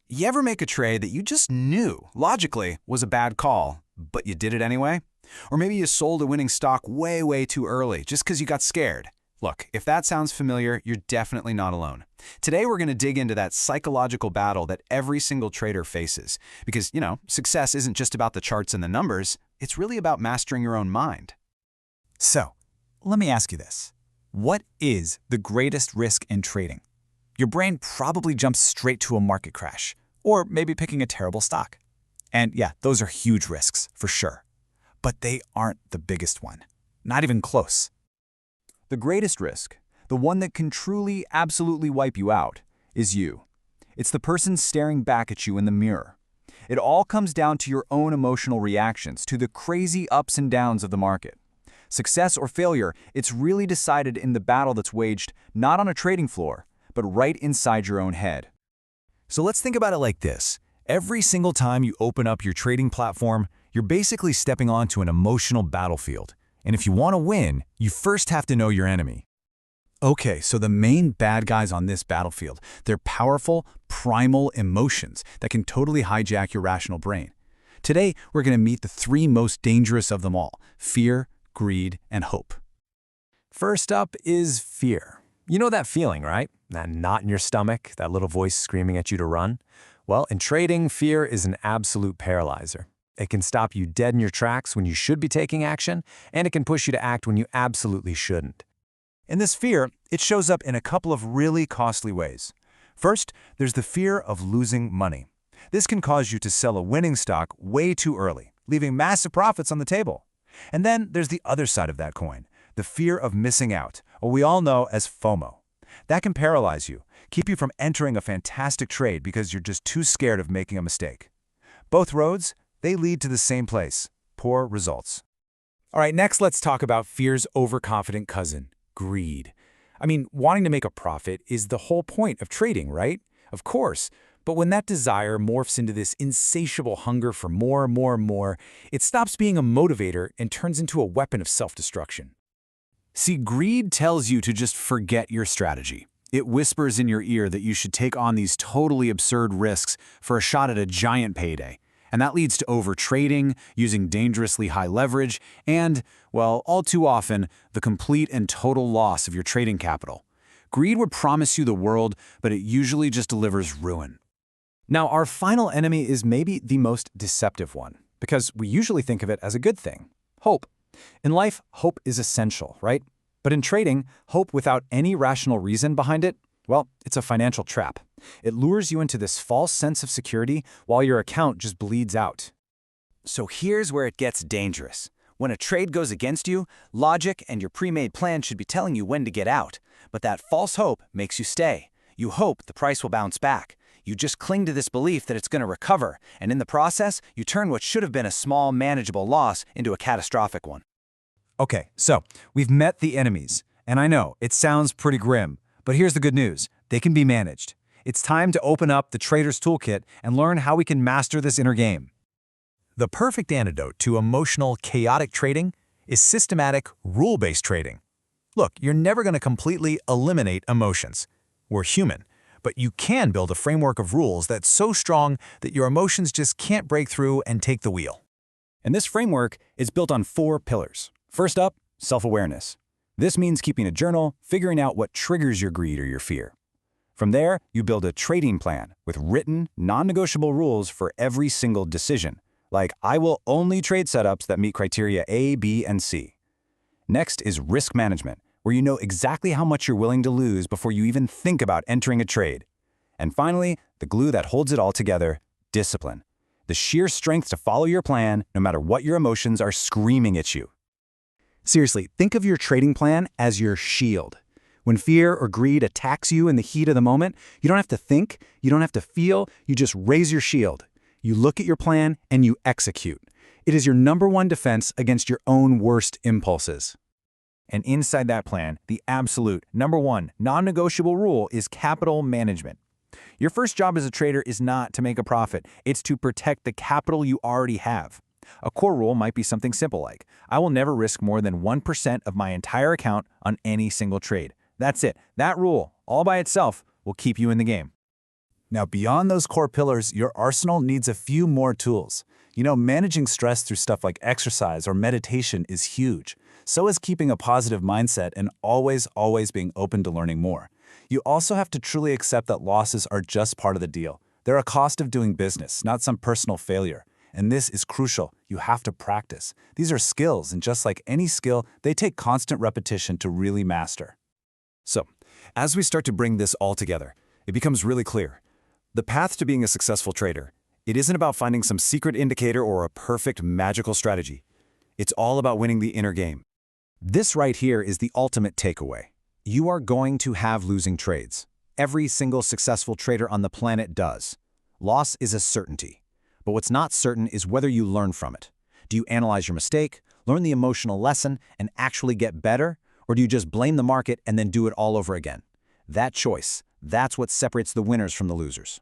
You ever make a trade that you just knew, logically, was a bad call, but you did it anyway? Or maybe you sold a winning stock way too early just because you got scared. Look, if that sounds familiar, you're definitely not alone. Today we're going to dig into that psychological battle that every single trader faces. Because, success isn't just about the charts and the numbers, it's really about mastering your own mind. So, let me ask you this. What is the greatest risk in trading? Your brain probably jumps straight to a market crash, or maybe picking a terrible stock. And yeah, those are huge risks, for sure. But they aren't the biggest one. Not even close. The greatest risk, the one that can truly, absolutely wipe you out, is you. It's the person staring back at you in the mirror. It all comes down to your own emotional reactions to the crazy ups and downs of the market. Success or failure, it's really decided in the battle that's waged not on a trading floor, but right inside your own head. So let's think about it like this. Every single time you open up your trading platform, you're basically stepping onto an emotional battlefield. And if you want to win, you first have to know your enemy. Okay, so the main bad guys on this battlefield, they're powerful, primal emotions that can totally hijack your rational brain. Today, we're going to meet the three most dangerous of them all: fear, greed, and hope. First up is fear. You know that feeling, right? That knot in your stomach, that little voice screaming at you to run? Well, in trading, fear is an absolute paralyzer. It can stop you dead in your tracks when you should be taking action, and it can push you to act when you absolutely shouldn't. And this fear, it shows up in a couple of really costly ways. First, there's the fear of losing money. This can cause you to sell a winning stock way too early, leaving massive profits on the table. And then there's the other side of that coin, the fear of missing out, what we all know as FOMO. That can paralyze you, keep you from entering a fantastic trade because you're just too scared of making a mistake. Both roads, they lead to the same place: poor results. All right, next let's talk about fear's overconfident cousin, greed. Wanting to make a profit is the whole point of trading, right? Of course. But when that desire morphs into this insatiable hunger for more, it stops being a motivator and turns into a weapon of self-destruction. See, greed tells you to just forget your strategy. It whispers in your ear that you should take on these totally absurd risks for a shot at a giant payday. And that leads to overtrading, using dangerously high leverage, and, well, all too often, the complete and total loss of your trading capital. Greed would promise you the world, but it usually just delivers ruin. Now, our final enemy is maybe the most deceptive one, because we usually think of it as a good thing: hope. In life, hope is essential, right? But in trading, hope without any rational reason behind it, well, it's a financial trap. It lures you into this false sense of security while your account just bleeds out. So here's where it gets dangerous. When a trade goes against you, logic and your pre-made plan should be telling you when to get out. But that false hope makes you stay. You hope the price will bounce back. You just cling to this belief that it's going to recover, and in the process, you turn what should have been a small, manageable loss into a catastrophic one. Okay, so we've met the enemies, and I know it sounds pretty grim, but here's the good news: they can be managed. It's time to open up the Trader's Toolkit and learn how we can master this inner game. The perfect antidote to emotional, chaotic trading is systematic, rule-based trading. Look, you're never going to completely eliminate emotions. We're human, but you can build a framework of rules that's so strong that your emotions just can't break through and take the wheel. And this framework is built on 4 pillars. First up, self-awareness. This means keeping a journal, figuring out what triggers your greed or your fear. From there, you build a trading plan with written, non-negotiable rules for every single decision, like I will only trade setups that meet criteria A, B, and C. Next is risk management, where you know exactly how much you're willing to lose before you even think about entering a trade. And finally, the glue that holds it all together: discipline. The sheer strength to follow your plan, no matter what your emotions are screaming at you. Seriously, think of your trading plan as your shield. When fear or greed attacks you in the heat of the moment, you don't have to think, you don't have to feel, you just raise your shield. You look at your plan and you execute. It is your #1 defense against your own worst impulses. And inside that plan, the absolute #1 non-negotiable rule is capital management. Your first job as a trader is not to make a profit, it's to protect the capital you already have. A core rule might be something simple like, I will never risk more than 1% of my entire account on any single trade. That's it. That rule, all by itself, will keep you in the game. Now, beyond those core pillars, your arsenal needs a few more tools. Managing stress through stuff like exercise or meditation is huge. So is keeping a positive mindset and always being open to learning more. You also have to truly accept that losses are just part of the deal. They're a cost of doing business, not some personal failure. And this is crucial. You have to practice. These are skills, and just like any skill, they take constant repetition to really master. So, as we start to bring this all together, it becomes really clear. The path to being a successful trader, it isn't about finding some secret indicator or a perfect magical strategy. It's all about winning the inner game. This right here is the ultimate takeaway. You are going to have losing trades. Every single successful trader on the planet does. Loss is a certainty. But what's not certain is whether you learn from it. Do you analyze your mistake, learn the emotional lesson, and actually get better? Or do you just blame the market and then do it all over again? That choice, that's what separates the winners from the losers.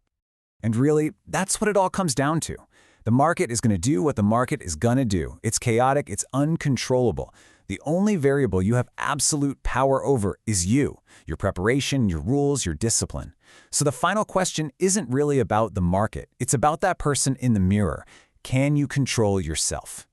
And really, that's what it all comes down to. The market is going to do what the market is going to do. It's chaotic, it's uncontrollable. The only variable you have absolute power over is you, your preparation, your rules, your discipline. So the final question isn't really about the market. It's about that person in the mirror. Can you control yourself?